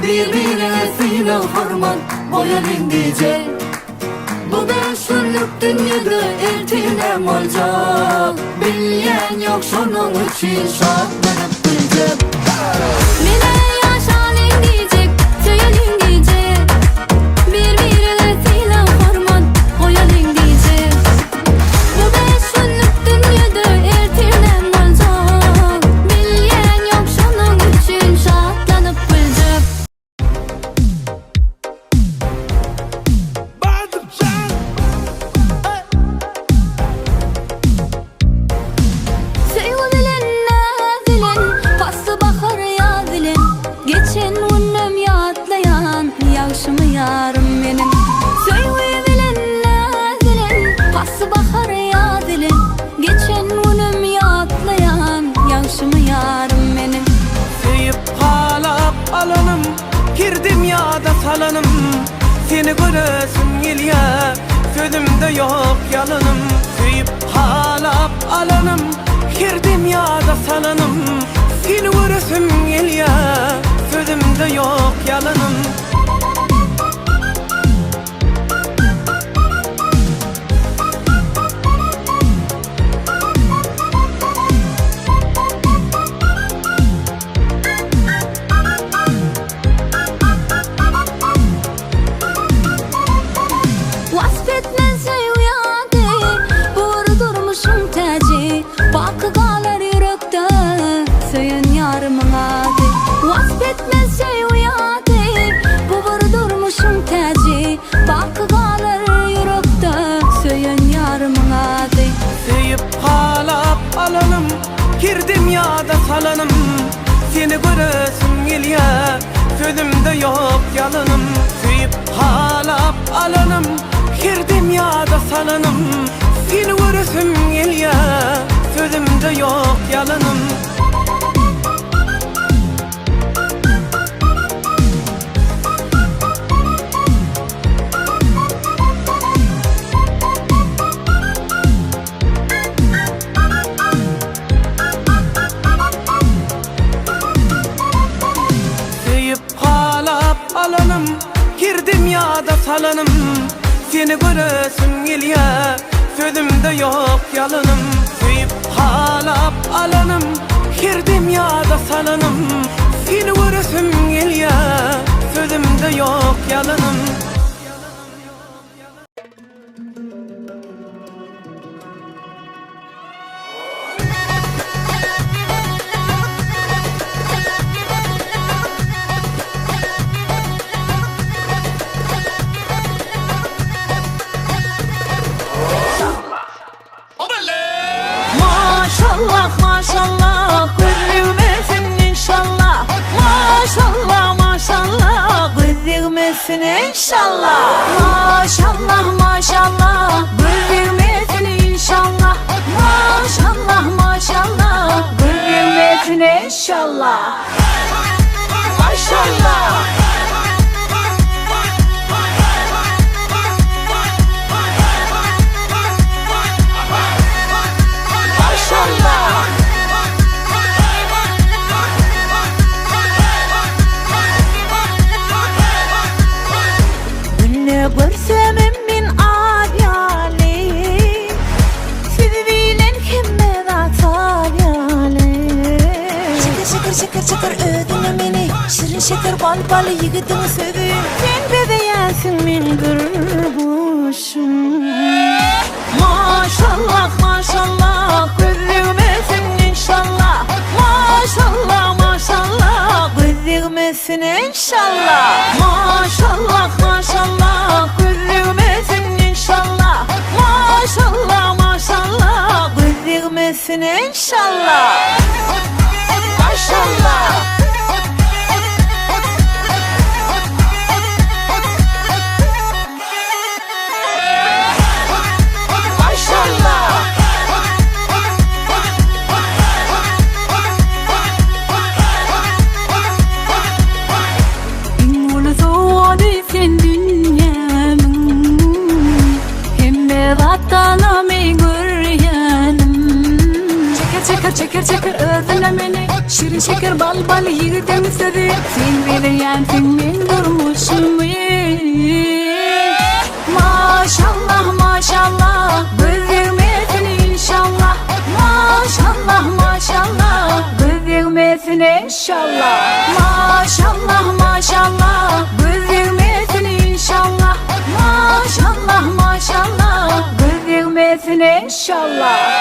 Birbirine hormon boyalım diyecek. Bu 5 günlük dünyada eltinem olacak. Bilyen yok şunun için şartlanıp diyecek. Mine yaşalım diyecek, söylelim diyecek. Birbirine hormon boyalım diyecek. Bu 5 günlük dünyada eltinem olacak. Bilyen yok şunun için şartlanıp diyecek. Yarım benim söyle bilenler pası bahar ya dilin geçen günüm yatlayan yaşımı yarım benim Seyip halap alanım girdim ya da salanım seni göresim geliyor sözümde yok yalanım Seyip halap alanım girdim ya da salanım seni göresim geliyor sözümde yok yalanım Girdim ya da salanım seni göresim geliyor sözümde yok yalanım Suyup halap alanım girdim ya da salanım seni göresim geliyor sözümde yok yalanım. Alanım, girdim ya da salanım. Seni göresim geliyor, sözümde yok yalanım. Suyup halap alanım, girdim ya da salanım. Seni göresim geliyor, sözümde yok yalanım. Maşallah maşallah gülmesin inşallah. Maşallah maşallah gülmesin inşallah. Maşallah maşallah gülmesin inşallah. Maşallah maşallah gülmesin inşallah. Maşallah. Görsem min adyali sizi bilen kemme adyali. Şeker şeker şeker şeker ödünü beni, şirin şeker bal bal yigitini seveyim. Sen bebeğensin min gırbuşum. Maşallah maşallah gülmesin inşallah. Maşallah maşallah gülmesin inşallah. Maşallah maşallah gülmesin inşallah. Maşallah maşallah gülmesin inşallah. Maşallah. Şeker şeker ödüne beni, şirin şeker bal bal yigitimi seveyim. Sen bebeğensin min durmuşum. Maşallah maşallah gülmesin inşallah. Maşallah maşallah gülmesin inşallah. Maşallah maşallah gülmesin inşallah. Maşallah maşallah gülmesin inşallah.